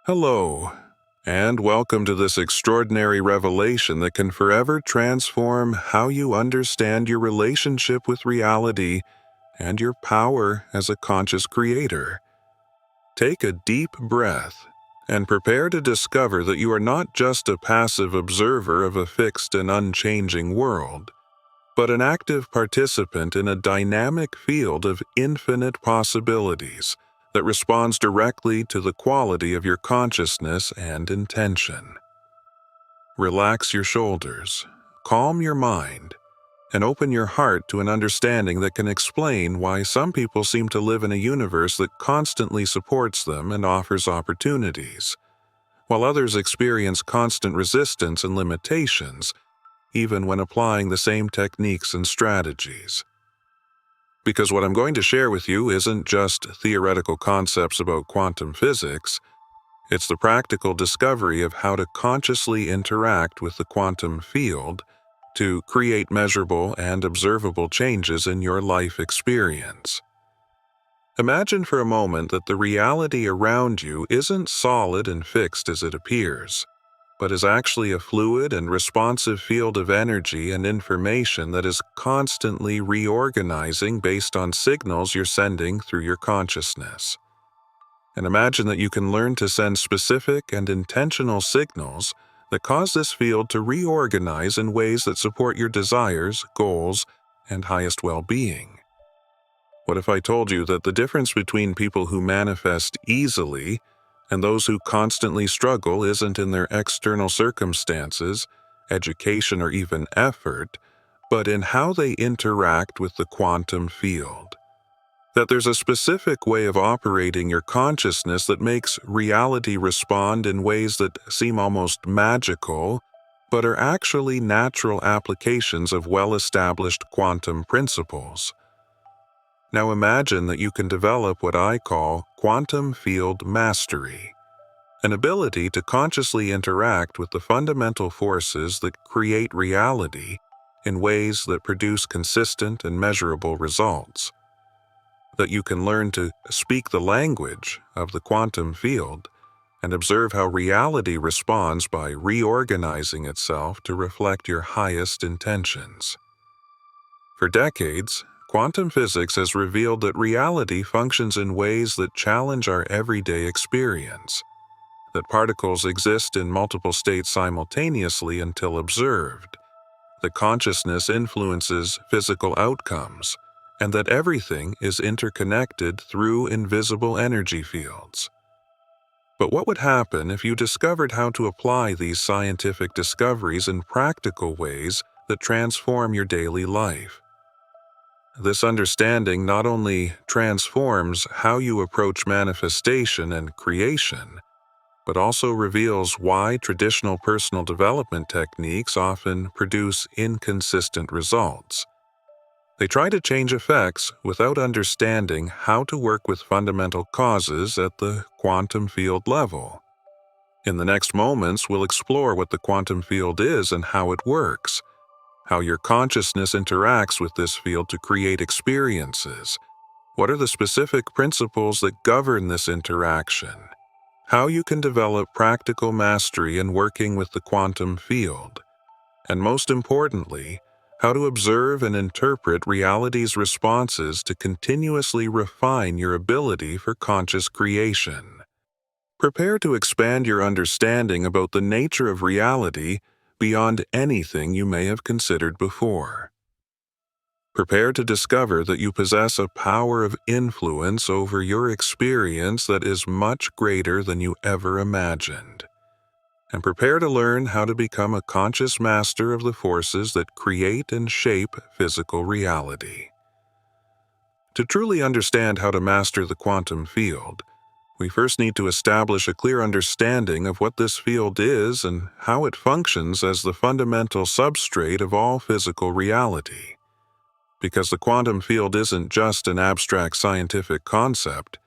Hello, and welcome to this extraordinary revelation that can forever transform how you understand your relationship with reality and your power as a conscious creator. Take a deep breath and prepare to discover that you are not just a passive observer of a fixed and unchanging world, but an active participant in a dynamic field of infinite possibilities that responds directly to the quality of your consciousness and intention. Relax your shoulders, calm your mind, and open your heart to an understanding that can explain why some people seem to live in a universe that constantly supports them and offers opportunities, while others experience constant resistance and limitations, even when applying the same techniques and strategies. Because what I'm going to share with you isn't just theoretical concepts about quantum physics, it's the practical discovery of how to consciously interact with the quantum field to create measurable and observable changes in your life experience. Imagine for a moment that the reality around you isn't solid and fixed as it appears, but is actually a fluid and responsive field of energy and information that is constantly reorganizing based on signals you're sending through your consciousness. And imagine that you can learn to send specific and intentional signals that cause this field to reorganize in ways that support your desires, goals, and highest well-being. What if I told you that the difference between people who manifest easily and those who constantly struggle isn't in their external circumstances, education, or even effort, but in how they interact with the quantum field? That there's a specific way of operating your consciousness that makes reality respond in ways that seem almost magical, but are actually natural applications of well-established quantum principles. Now imagine that you can develop what I call quantum field mastery, an ability to consciously interact with the fundamental forces that create reality in ways that produce consistent and measurable results. That you can learn to speak the language of the quantum field and observe how reality responds by reorganizing itself to reflect your highest intentions. For decades, quantum physics has revealed that reality functions in ways that challenge our everyday experience, that particles exist in multiple states simultaneously until observed, that consciousness influences physical outcomes, and that everything is interconnected through invisible energy fields. But what would happen if you discovered how to apply these scientific discoveries in practical ways that transform your daily life? This understanding not only transforms how you approach manifestation and creation, but also reveals why traditional personal development techniques often produce inconsistent results. They try to change effects without understanding how to work with fundamental causes at the quantum field level. In the next moments, we'll explore what the quantum field is and how it works, how your consciousness interacts with this field to create experiences, what are the specific principles that govern this interaction, how you can develop practical mastery in working with the quantum field, and most importantly, how to observe and interpret reality's responses to continuously refine your ability for conscious creation. Prepare to expand your understanding about the nature of reality beyond anything you may have considered before. Prepare to discover that you possess a power of influence over your experience that is much greater than you ever imagined. And prepare to learn how to become a conscious master of the forces that create and shape physical reality. To truly understand how to master the quantum field, we first need to establish a clear understanding of what this field is and how it functions as the fundamental substrate of all physical reality. Because the quantum field isn't just an abstract scientific concept,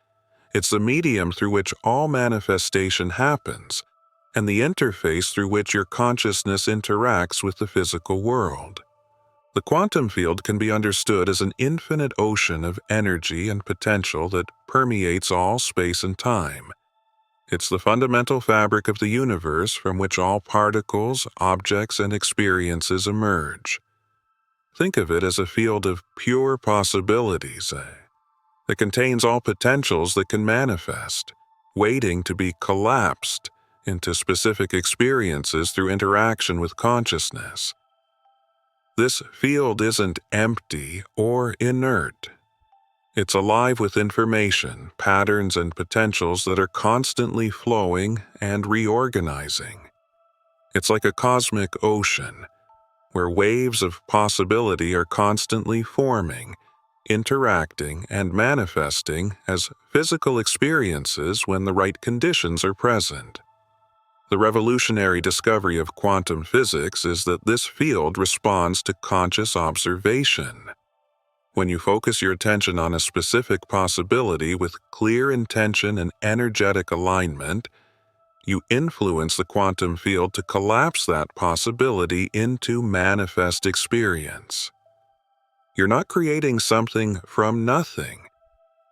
it's the medium through which all manifestation happens, and the interface through which your consciousness interacts with the physical world. The quantum field can be understood as an infinite ocean of energy and potential that permeates all space and time, It's the fundamental fabric of the universe from which all particles, objects, and experiences emerge. Think of it as a field of pure possibilities, that contains all potentials that can manifest, waiting to be collapsed into specific experiences through interaction with consciousness. This field isn't empty or inert. It's alive with information, patterns, and potentials that are constantly flowing and reorganizing. It's like a cosmic ocean, where waves of possibility are constantly forming, interacting, and manifesting as physical experiences when the right conditions are present. The revolutionary discovery of quantum physics is that this field responds to conscious observation. When you focus your attention on a specific possibility with clear intention and energetic alignment, you influence the quantum field to collapse that possibility into manifest experience. You're not creating something from nothing.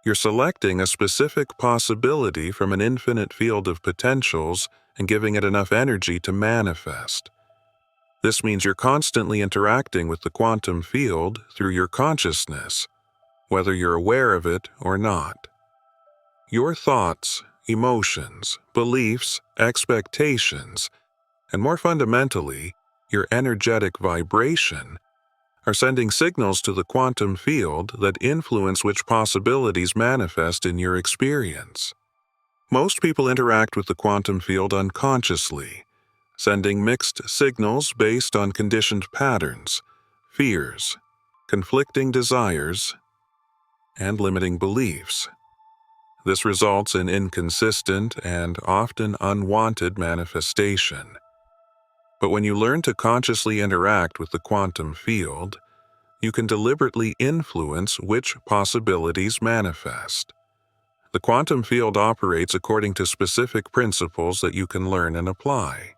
You're selecting a specific possibility from an infinite field of potentials and giving it enough energy to manifest. This means you're constantly interacting with the quantum field through your consciousness, whether you're aware of it or not. Your thoughts, emotions, beliefs, expectations, and more fundamentally, your energetic vibration, are sending signals to the quantum field that influence which possibilities manifest in your experience. Most people interact with the quantum field unconsciously, sending mixed signals based on conditioned patterns, fears, conflicting desires, and limiting beliefs. This results in inconsistent and often unwanted manifestation. But when you learn to consciously interact with the quantum field, you can deliberately influence which possibilities manifest. The quantum field operates according to specific principles that you can learn and apply.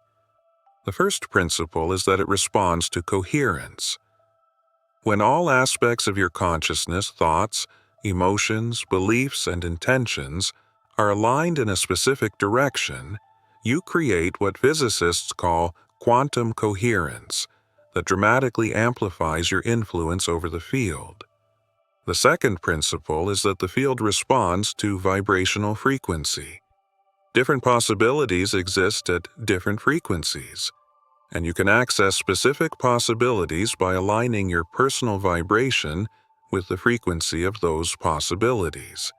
The first principle is that it responds to coherence. When all aspects of your consciousness, thoughts, emotions, beliefs, and intentions are aligned in a specific direction, you create what physicists call quantum coherence that dramatically amplifies your influence over the field. The second principle is that the field responds to vibrational frequency. Different possibilities exist at different frequencies, and you can access specific possibilities by aligning your personal vibration with the frequency of those possibilities.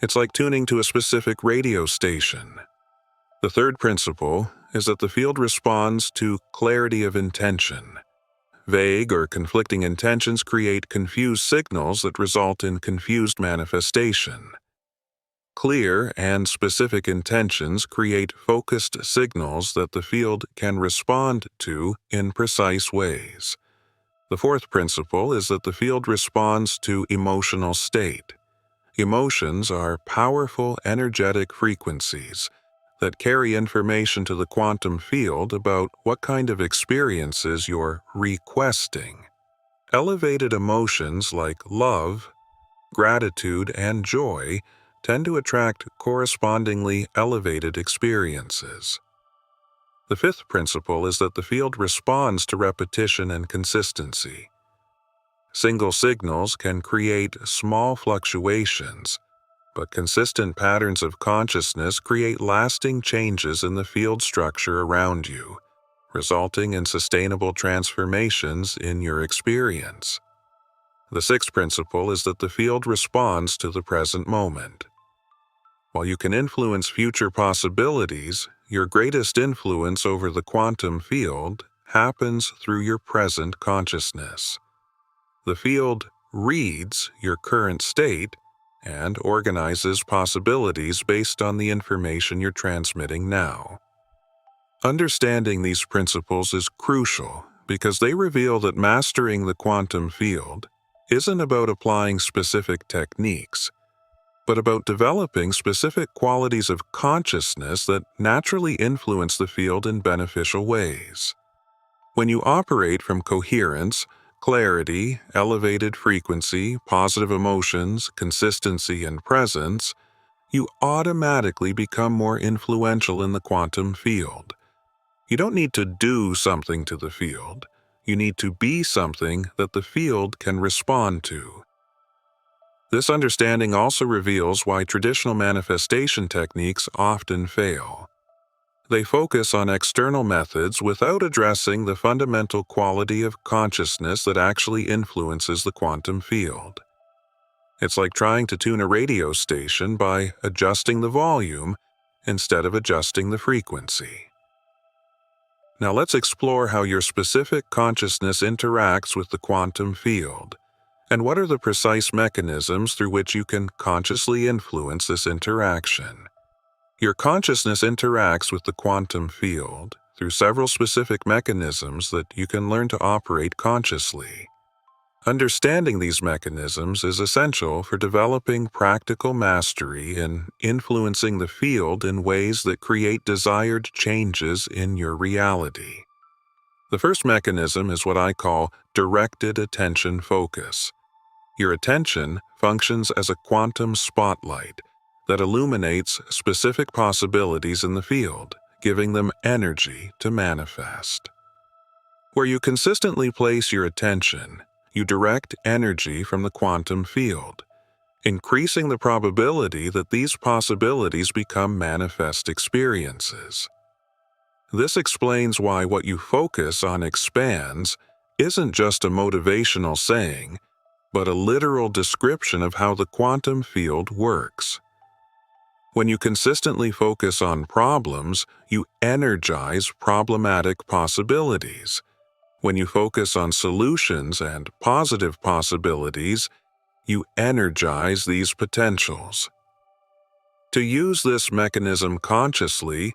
It's like tuning to a specific radio station. The third principle is that the field responds to clarity of intention. Vague or conflicting intentions create confused signals that result in confused manifestation. Clear and specific intentions create focused signals that the field can respond to in precise ways. The fourth principle is that the field responds to emotional state. Emotions are powerful, energetic frequencies that carry information to the quantum field about what kind of experiences you're requesting. Elevated emotions like love, gratitude, and joy tend to attract correspondingly elevated experiences. The fifth principle is that the field responds to repetition and consistency. Single signals can create small fluctuations, but consistent patterns of consciousness create lasting changes in the field structure around you, resulting in sustainable transformations in your experience. The sixth principle is that the field responds to the present moment. While you can influence future possibilities, your greatest influence over the quantum field happens through your present consciousness. The field reads your current state and organizes possibilities based on the information you're transmitting now. Understanding these principles is crucial because they reveal that mastering the quantum field isn't about applying specific techniques, but about developing specific qualities of consciousness that naturally influence the field in beneficial ways. When you operate from coherence, clarity, elevated frequency, positive emotions, consistency, and presence, you automatically become more influential in the quantum field. You don't need to do something to the field. You need to be something that the field can respond to. This understanding also reveals why traditional manifestation techniques often fail. They focus on external methods without addressing the fundamental quality of consciousness that actually influences the quantum field. It's like trying to tune a radio station by adjusting the volume instead of adjusting the frequency. Now let's explore how your specific consciousness interacts with the quantum field, and what are the precise mechanisms through which you can consciously influence this interaction. Your consciousness interacts with the quantum field through several specific mechanisms that you can learn to operate consciously. Understanding these mechanisms is essential for developing practical mastery in influencing the field in ways that create desired changes in your reality. The first mechanism is what I call directed attention focus. Your attention functions as a quantum spotlight that illuminates specific possibilities in the field, giving them energy to manifest. Where you consistently place your attention, you direct energy from the quantum field, increasing the probability that these possibilities become manifest experiences. This explains why what you focus on expands isn't just a motivational saying, but a literal description of how the quantum field works. When you consistently focus on problems, you energize problematic possibilities. When you focus on solutions and positive possibilities, you energize these potentials. To use this mechanism consciously,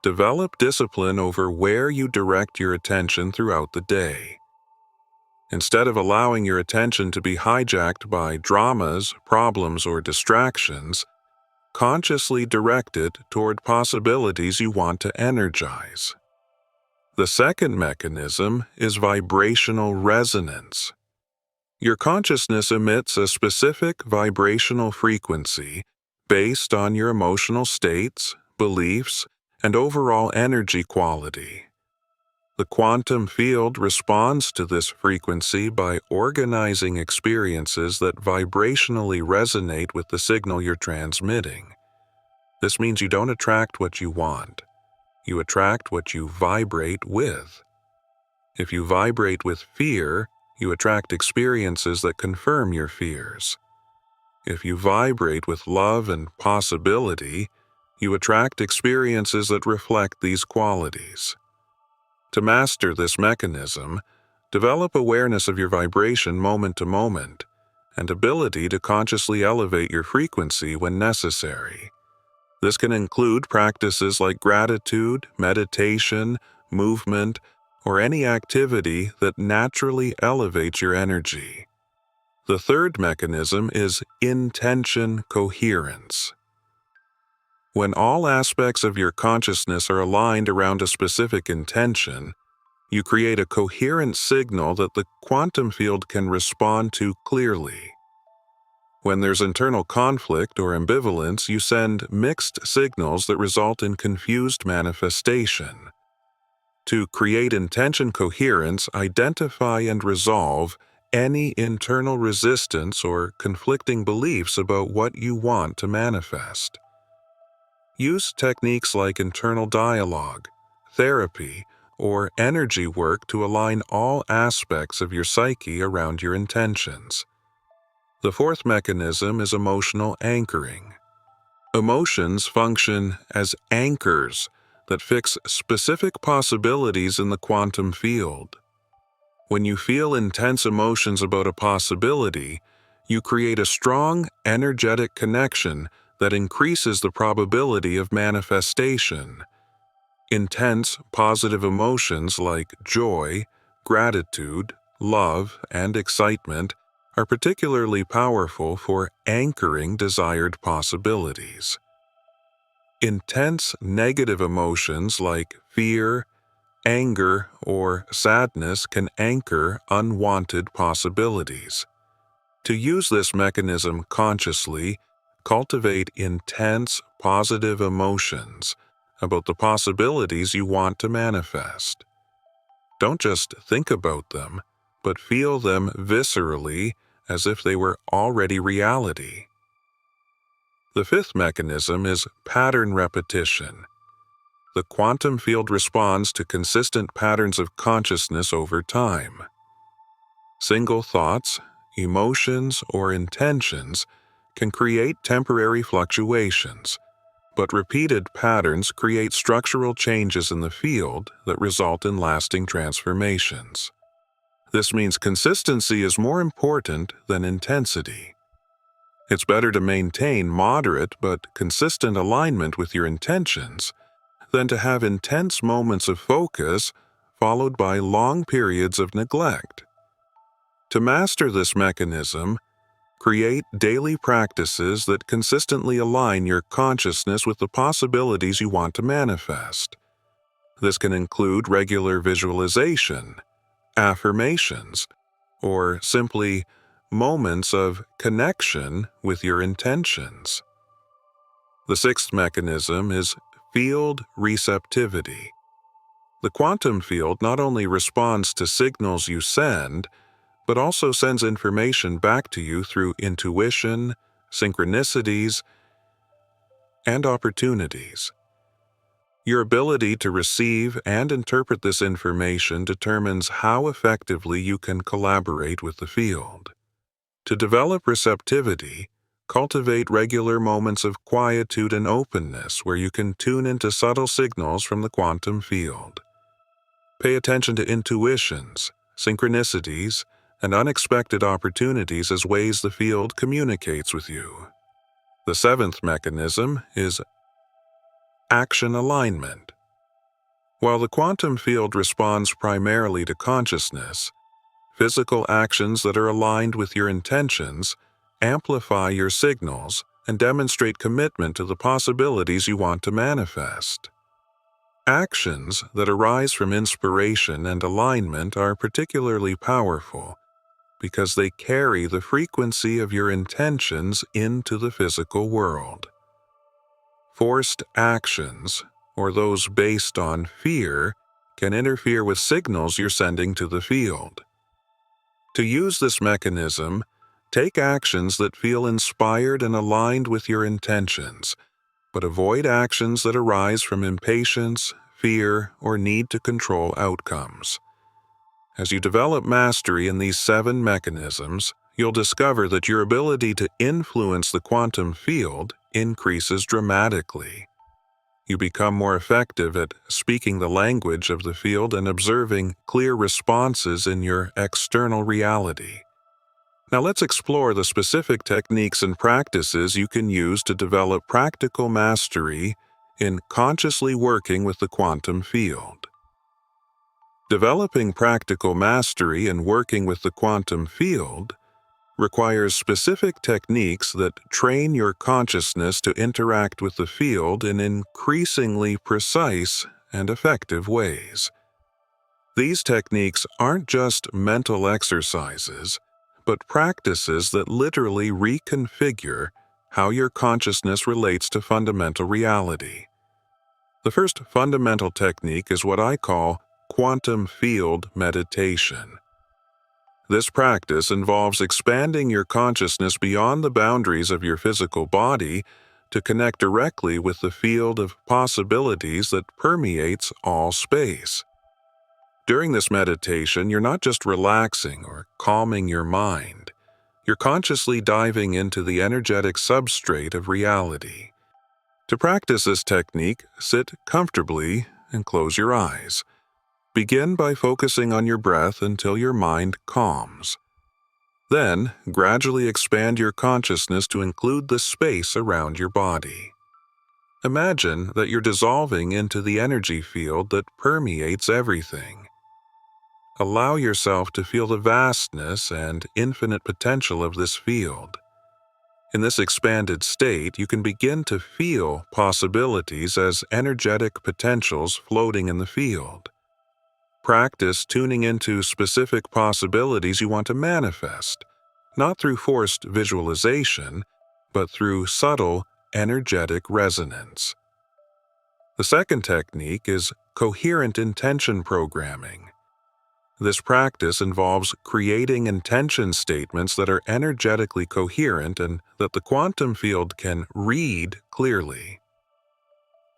develop discipline over where you direct your attention throughout the day. Instead of allowing your attention to be hijacked by dramas, problems, or distractions, consciously direct it toward possibilities you want to energize. The second mechanism is vibrational resonance. Your consciousness emits a specific vibrational frequency based on your emotional states, beliefs, and overall energy quality. The quantum field responds to this frequency by organizing experiences that vibrationally resonate with the signal you're transmitting. This means you don't attract what you want. You attract what you vibrate with. If you vibrate with fear, you attract experiences that confirm your fears. If you vibrate with love and possibility, you attract experiences that reflect these qualities. To master this mechanism, develop awareness of your vibration moment to moment and ability to consciously elevate your frequency when necessary. This can include practices like gratitude, meditation, movement, or any activity that naturally elevates your energy. The third mechanism is intention coherence. When all aspects of your consciousness are aligned around a specific intention, you create a coherent signal that the quantum field can respond to clearly. When there's internal conflict or ambivalence, you send mixed signals that result in confused manifestation. To create intention coherence, identify and resolve any internal resistance or conflicting beliefs about what you want to manifest. Use techniques like internal dialogue, therapy, or energy work to align all aspects of your psyche around your intentions. The fourth mechanism is emotional anchoring. Emotions function as anchors that fix specific possibilities in the quantum field. When you feel intense emotions about a possibility, you create a strong, energetic connection that increases the probability of manifestation. Intense, positive emotions like joy, gratitude, love, and excitement are particularly powerful for anchoring desired possibilities. Intense negative emotions like fear, anger, or sadness can anchor unwanted possibilities. To use this mechanism consciously, Cultivate intense, positive emotions about the possibilities you want to manifest. Don't just think about them, but feel them viscerally as if they were already reality. The fifth mechanism is pattern repetition. The quantum field responds to consistent patterns of consciousness over time. Single thoughts, emotions, or intentions can create temporary fluctuations, but repeated patterns create structural changes in the field that result in lasting transformations. This means consistency is more important than intensity. It's better to maintain moderate but consistent alignment with your intentions than to have intense moments of focus followed by long periods of neglect. To master this mechanism, create daily practices that consistently align your consciousness with the possibilities you want to manifest. This can include regular visualization, affirmations, or simply moments of connection with your intentions. The sixth mechanism is field receptivity. The quantum field not only responds to signals you send, but also sends information back to you through intuition, synchronicities, and opportunities. Your ability to receive and interpret this information determines how effectively you can collaborate with the field. To develop receptivity, cultivate regular moments of quietude and openness where you can tune into subtle signals from the quantum field. Pay attention to intuitions, synchronicities, and unexpected opportunities as ways the field communicates with you. The seventh mechanism is action alignment. While the quantum field responds primarily to consciousness, physical actions that are aligned with your intentions amplify your signals and demonstrate commitment to the possibilities you want to manifest. Actions that arise from inspiration and alignment are particularly powerful because they carry the frequency of your intentions into the physical world. Forced actions, or those based on fear, can interfere with signals you're sending to the field. To use this mechanism, take actions that feel inspired and aligned with your intentions, but avoid actions that arise from impatience, fear, or need to control outcomes. As you develop mastery in these 7 mechanisms, you'll discover that your ability to influence the quantum field increases dramatically. You become more effective at speaking the language of the field and observing clear responses in your external reality. Now let's explore the specific techniques and practices you can use to develop practical mastery in consciously working with the quantum field. Developing practical mastery in working with the quantum field requires specific techniques that train your consciousness to interact with the field in increasingly precise and effective ways. These techniques aren't just mental exercises, but practices that literally reconfigure how your consciousness relates to fundamental reality. The first fundamental technique is what I call quantum field meditation. This practice involves expanding your consciousness beyond the boundaries of your physical body to connect directly with the field of possibilities that permeates all space. During this meditation, you're not just relaxing or calming your mind. You're consciously diving into the energetic substrate of reality. To practice this technique, sit comfortably and close your eyes. Begin by focusing on your breath until your mind calms. Then, gradually expand your consciousness to include the space around your body. Imagine that you're dissolving into the energy field that permeates everything. Allow yourself to feel the vastness and infinite potential of this field. In this expanded state, you can begin to feel possibilities as energetic potentials floating in the field. Practice tuning into specific possibilities you want to manifest, not through forced visualization, but through subtle, energetic resonance. The second technique is coherent intention programming. This practice involves creating intention statements that are energetically coherent and that the quantum field can read clearly.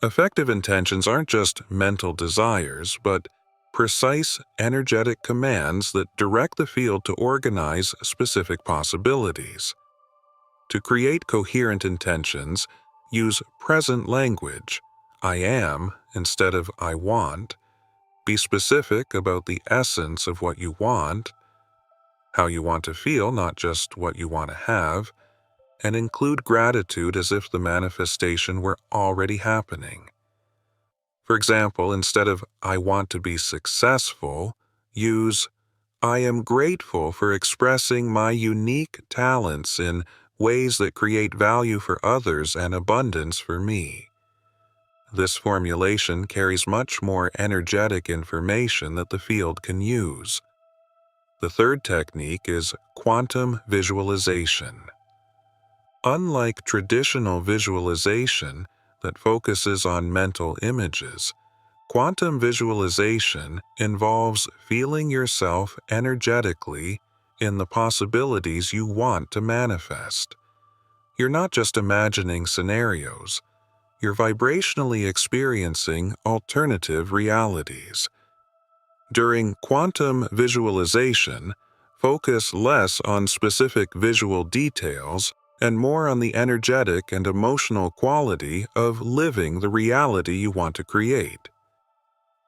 Effective intentions aren't just mental desires, but precise, energetic commands that direct the field to organize specific possibilities. To create coherent intentions, use present language, I am instead of I want. Be specific about the essence of what you want, how you want to feel, not just what you want to have, and include gratitude as if the manifestation were already happening. For example, instead of I want to be successful, use I am grateful for expressing my unique talents in ways that create value for others and abundance for me. This formulation carries much more energetic information that the field can use. The third technique is quantum visualization. Unlike traditional visualization that focuses on mental images, quantum visualization involves feeling yourself energetically in the possibilities you want to manifest. You're not just imagining scenarios, you're vibrationally experiencing alternative realities. During quantum visualization, focus less on specific visual details and more on the energetic and emotional quality of living the reality you want to create.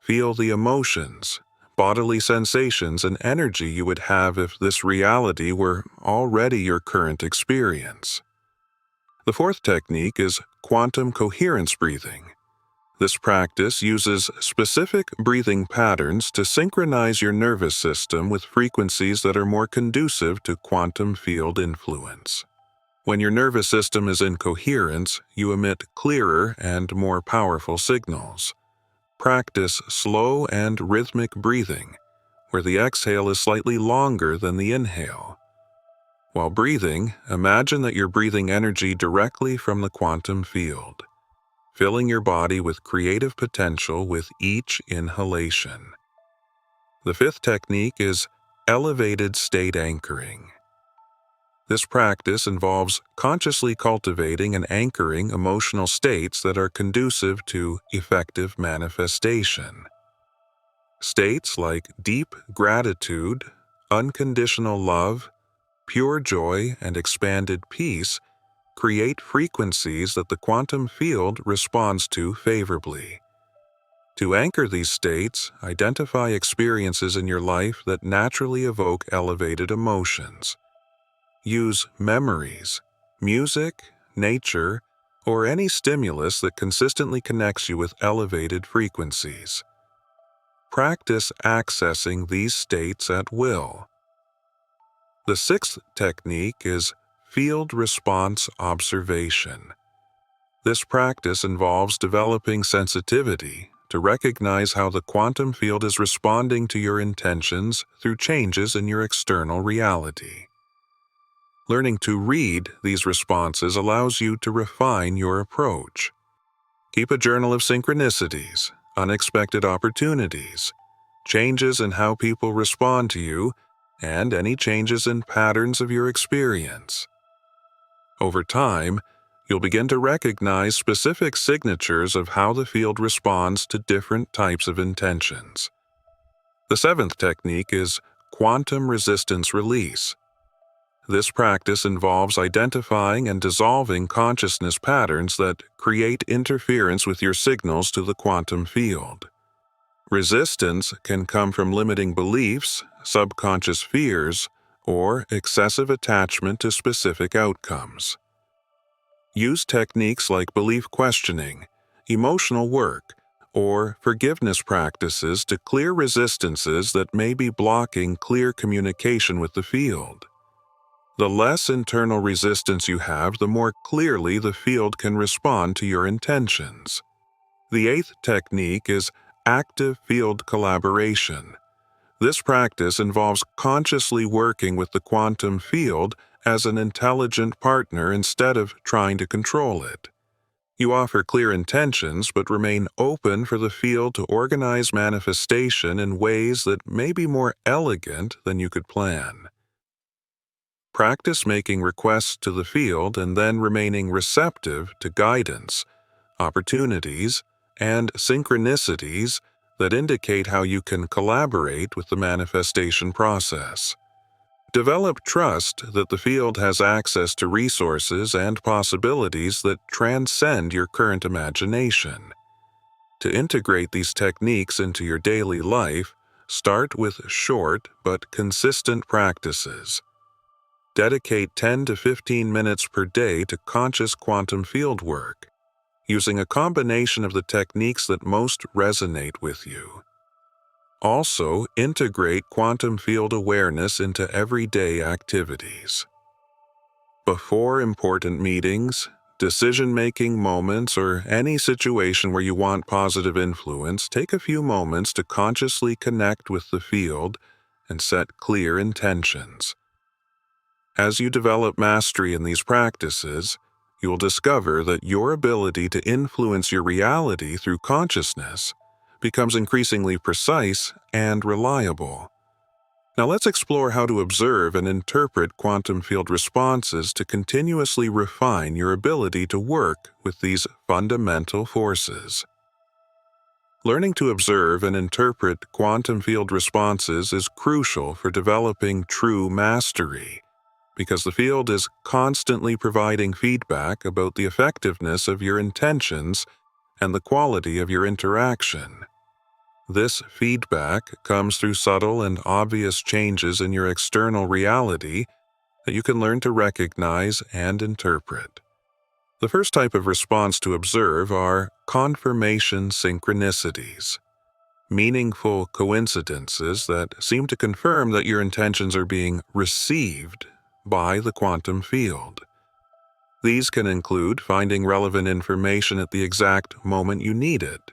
Feel the emotions, bodily sensations, and energy you would have if this reality were already your current experience. The fourth technique is quantum coherence breathing. This practice uses specific breathing patterns to synchronize your nervous system with frequencies that are more conducive to quantum field influence. When your nervous system is in coherence, you emit clearer and more powerful signals. Practice slow and rhythmic breathing, where the exhale is slightly longer than the inhale. While breathing, imagine that you're breathing energy directly from the quantum field, filling your body with creative potential with each inhalation. The fifth technique is elevated state anchoring. This practice involves consciously cultivating and anchoring emotional states that are conducive to effective manifestation. States like deep gratitude, unconditional love, pure joy, and expanded peace create frequencies that the quantum field responds to favorably. To anchor these states, identify experiences in your life that naturally evoke elevated emotions. Use memories, music, nature, or any stimulus that consistently connects you with elevated frequencies. Practice accessing these states at will. The sixth technique is field response observation. This practice involves developing sensitivity to recognize how the quantum field is responding to your intentions through changes in your external reality. Learning to read these responses allows you to refine your approach. Keep a journal of synchronicities, unexpected opportunities, changes in how people respond to you, and any changes in patterns of your experience. Over time, you'll begin to recognize specific signatures of how the field responds to different types of intentions. The seventh technique is quantum resistance release. This practice involves identifying and dissolving consciousness patterns that create interference with your signals to the quantum field. Resistance can come from limiting beliefs, subconscious fears, or excessive attachment to specific outcomes. Use techniques like belief questioning, emotional work, or forgiveness practices to clear resistances that may be blocking clear communication with the field. The less internal resistance you have, the more clearly the field can respond to your intentions. The eighth technique is active field collaboration. This practice involves consciously working with the quantum field as an intelligent partner instead of trying to control it. You offer clear intentions but remain open for the field to organize manifestation in ways that may be more elegant than you could plan. Practice making requests to the field and then remaining receptive to guidance, opportunities, and synchronicities that indicate how you can collaborate with the manifestation process. Develop trust that the field has access to resources and possibilities that transcend your current imagination. To integrate these techniques into your daily life, start with short but consistent practices. Dedicate 10 to 15 minutes per day to conscious quantum field work, using a combination of the techniques that most resonate with you. Also, integrate quantum field awareness into everyday activities. Before important meetings, decision-making moments, or any situation where you want positive influence, take a few moments to consciously connect with the field and set clear intentions. As you develop mastery in these practices, you will discover that your ability to influence your reality through consciousness becomes increasingly precise and reliable. Now let's explore how to observe and interpret quantum field responses to continuously refine your ability to work with these fundamental forces. Learning to observe and interpret quantum field responses is crucial for developing true mastery, because the field is constantly providing feedback about the effectiveness of your intentions and the quality of your interaction. This feedback comes through subtle and obvious changes in your external reality that you can learn to recognize and interpret. The first type of response to observe are confirmation synchronicities, meaningful coincidences that seem to confirm that your intentions are being received by the quantum field. These can include finding relevant information at the exact moment you need it,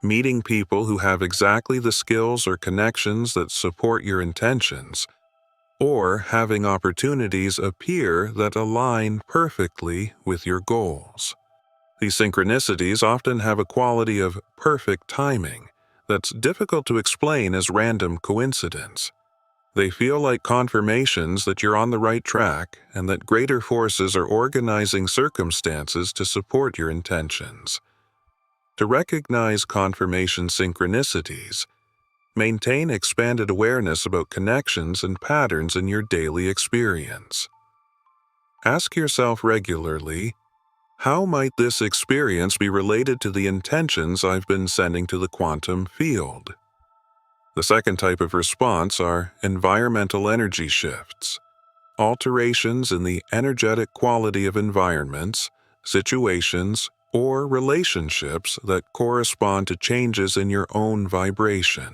meeting people who have exactly the skills or connections that support your intentions, or having opportunities appear that align perfectly with your goals. These synchronicities often have a quality of perfect timing that's difficult to explain as random coincidence. They feel like confirmations that you're on the right track and that greater forces are organizing circumstances to support your intentions. To recognize confirmation synchronicities, maintain expanded awareness about connections and patterns in your daily experience. Ask yourself regularly, how might this experience be related to the intentions I've been sending to the quantum field? The second type of response are environmental energy shifts, alterations in the energetic quality of environments, situations, or relationships that correspond to changes in your own vibration.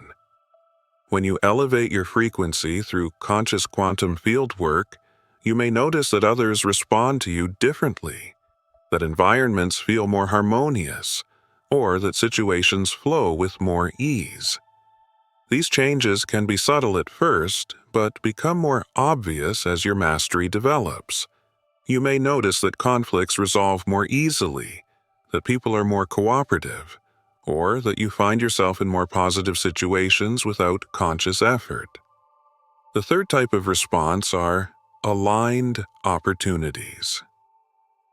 When you elevate your frequency through conscious quantum field work, you may notice that others respond to you differently, that environments feel more harmonious, or that situations flow with more ease. These changes can be subtle at first, but become more obvious as your mastery develops. You may notice that conflicts resolve more easily, that people are more cooperative, or that you find yourself in more positive situations without conscious effort. The third type of response are aligned opportunities.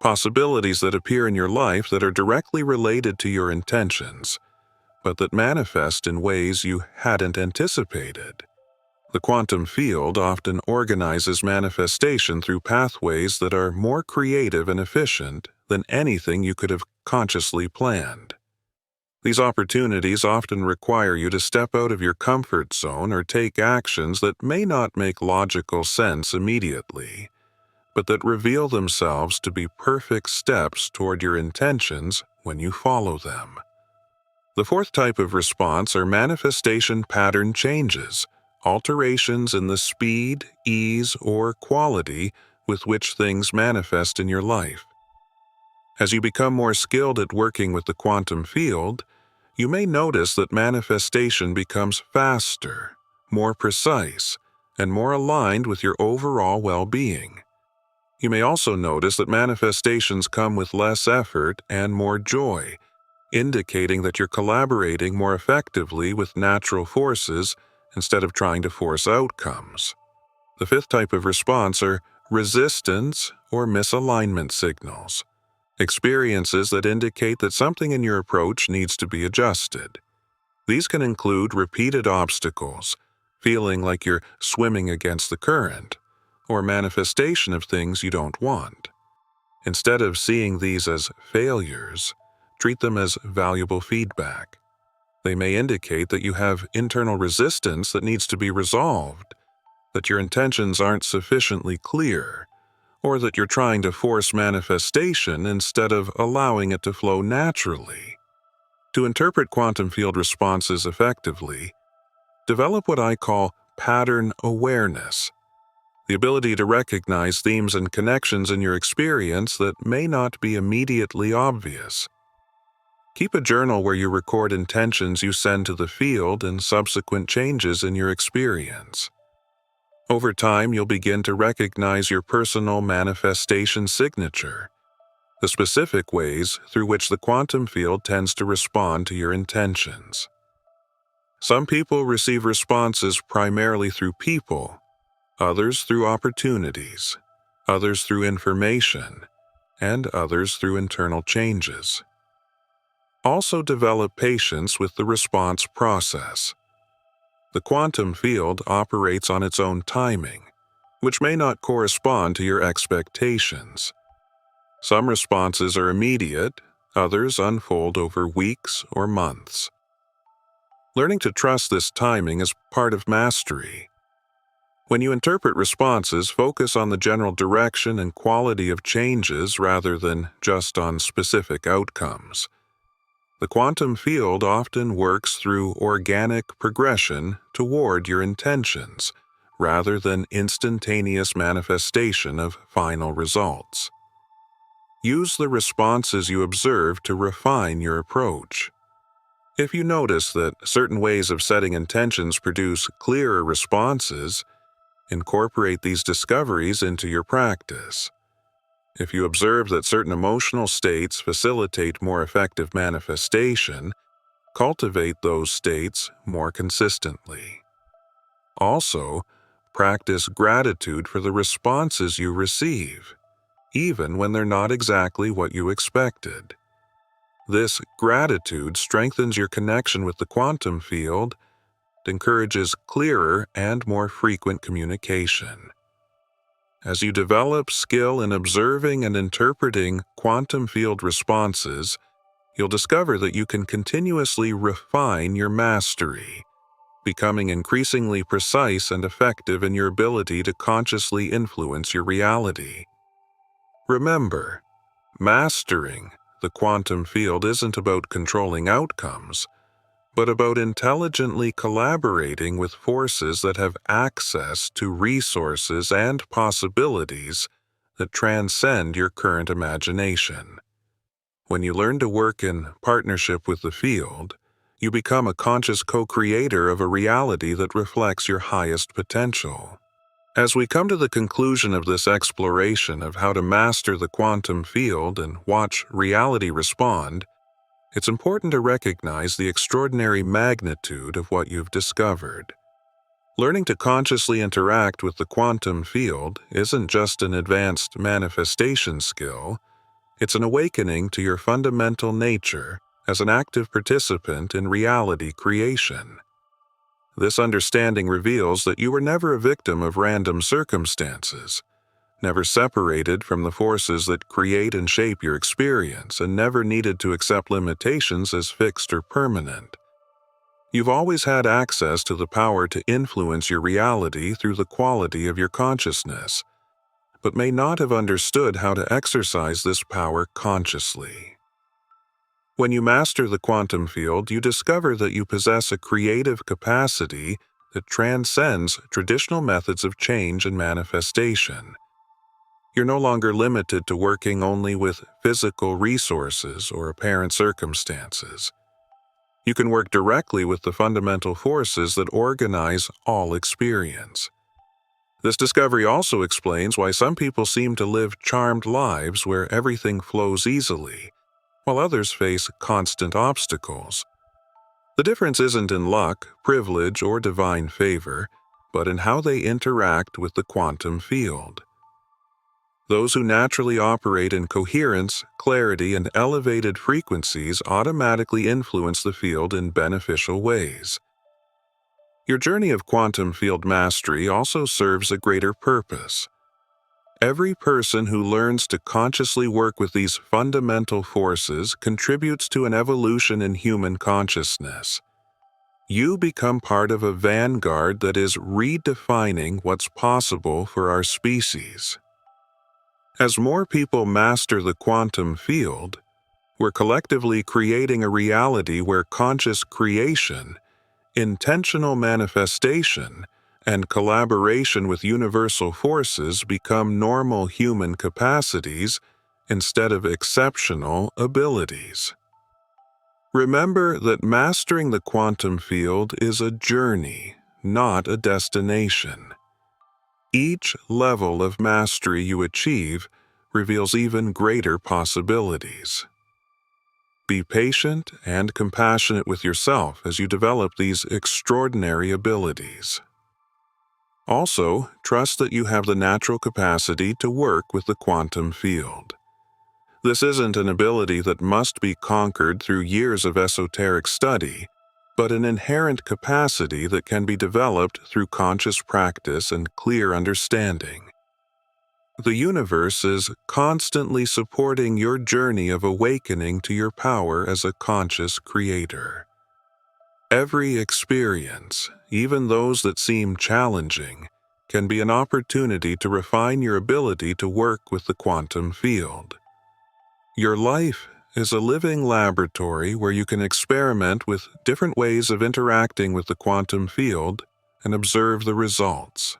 Possibilities that appear in your life that are directly related to your intentions, but that manifest in ways you hadn't anticipated. The quantum field often organizes manifestation through pathways that are more creative and efficient than anything you could have consciously planned. These opportunities often require you to step out of your comfort zone or take actions that may not make logical sense immediately, but that reveal themselves to be perfect steps toward your intentions when you follow them. The fourth type of response are manifestation pattern changes, alterations in the speed, ease, or quality with which things manifest in your life. As you become more skilled at working with the quantum field, you may notice that manifestation becomes faster, more precise, and more aligned with your overall well-being. You may also notice that manifestations come with less effort and more joy, indicating that you're collaborating more effectively with natural forces instead of trying to force outcomes. The fifth type of response are resistance or misalignment signals, experiences that indicate that something in your approach needs to be adjusted. These can include repeated obstacles, feeling like you're swimming against the current, or manifestation of things you don't want. Instead of seeing these as failures, treat them as valuable feedback. They may indicate that you have internal resistance that needs to be resolved, that your intentions aren't sufficiently clear, or that you're trying to force manifestation instead of allowing it to flow naturally. To interpret quantum field responses effectively, develop what I call pattern awareness, the ability to recognize themes and connections in your experience that may not be immediately obvious. Keep a journal where you record intentions you send to the field and subsequent changes in your experience. Over time, you'll begin to recognize your personal manifestation signature, the specific ways through which the quantum field tends to respond to your intentions. Some people receive responses primarily through people, others through opportunities, others through information, and others through internal changes. Also develop patience with the response process. The quantum field operates on its own timing, which may not correspond to your expectations. Some responses are immediate, others unfold over weeks or months. Learning to trust this timing is part of mastery. When you interpret responses, focus on the general direction and quality of changes rather than just on specific outcomes. The quantum field often works through organic progression toward your intentions, rather than instantaneous manifestation of final results. Use the responses you observe to refine your approach. If you notice that certain ways of setting intentions produce clearer responses, incorporate these discoveries into your practice. If you observe that certain emotional states facilitate more effective manifestation, cultivate those states more consistently. Also, practice gratitude for the responses you receive, even when they're not exactly what you expected. This gratitude strengthens your connection with the quantum field, encourages clearer and more frequent communication. As you develop skill in observing and interpreting quantum field responses, you'll discover that you can continuously refine your mastery, becoming increasingly precise and effective in your ability to consciously influence your reality. Remember, mastering the quantum field isn't about controlling outcomes, but about intelligently collaborating with forces that have access to resources and possibilities that transcend your current imagination. When you learn to work in partnership with the field, you become a conscious co-creator of a reality that reflects your highest potential. As we come to the conclusion of this exploration of how to master the quantum field and watch reality respond, it's important to recognize the extraordinary magnitude of what you've discovered. Learning to consciously interact with the quantum field isn't just an advanced manifestation skill, it's an awakening to your fundamental nature as an active participant in reality creation. This understanding reveals that you were never a victim of random circumstances, never separated from the forces that create and shape your experience, and never needed to accept limitations as fixed or permanent. You've always had access to the power to influence your reality through the quality of your consciousness, but may not have understood how to exercise this power consciously. When you master the quantum field, you discover that you possess a creative capacity that transcends traditional methods of change and manifestation. You're no longer limited to working only with physical resources or apparent circumstances. You can work directly with the fundamental forces that organize all experience. This discovery also explains why some people seem to live charmed lives where everything flows easily, while others face constant obstacles. The difference isn't in luck, privilege, or divine favor, but in how they interact with the quantum field. Those who naturally operate in coherence, clarity, and elevated frequencies automatically influence the field in beneficial ways. Your journey of quantum field mastery also serves a greater purpose. Every person who learns to consciously work with these fundamental forces contributes to an evolution in human consciousness. You become part of a vanguard that is redefining what's possible for our species. As more people master the quantum field, we're collectively creating a reality where conscious creation, intentional manifestation, and collaboration with universal forces become normal human capacities instead of exceptional abilities. Remember that mastering the quantum field is a journey, not a destination. Each level of mastery you achieve reveals even greater possibilities. Be patient and compassionate with yourself as you develop these extraordinary abilities. Also, trust that you have the natural capacity to work with the quantum field. This isn't an ability that must be conquered through years of esoteric study, but an inherent capacity that can be developed through conscious practice and clear understanding. The universe is constantly supporting your journey of awakening to your power as a conscious creator. Every experience, even those that seem challenging, can be an opportunity to refine your ability to work with the quantum field. Your life is a living laboratory where you can experiment with different ways of interacting with the quantum field and observe the results.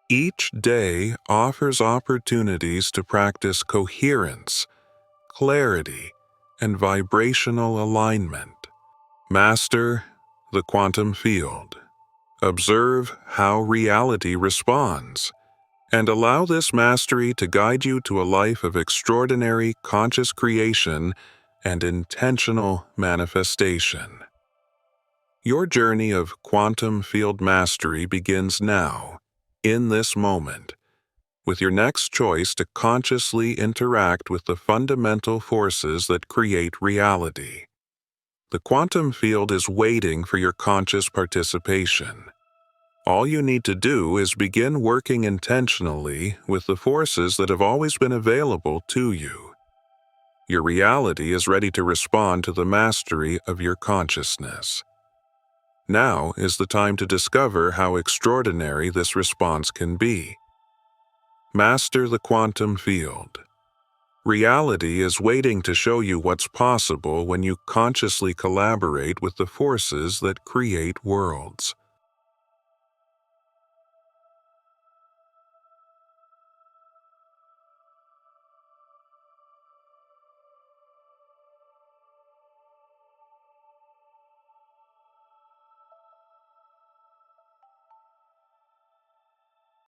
Each day offers opportunities to practice coherence, clarity, and vibrational alignment. Master the quantum field. Observe how reality responds, and allow this mastery to guide you to a life of extraordinary conscious creation and intentional manifestation. Your journey of quantum field mastery begins now, in this moment, with your next choice to consciously interact with the fundamental forces that create reality. The quantum field is waiting for your conscious participation. All you need to do is begin working intentionally with the forces that have always been available to you. Your reality is ready to respond to the mastery of your consciousness. Now is the time to discover how extraordinary this response can be. Master the quantum field. Reality is waiting to show you what's possible when you consciously collaborate with the forces that create worlds.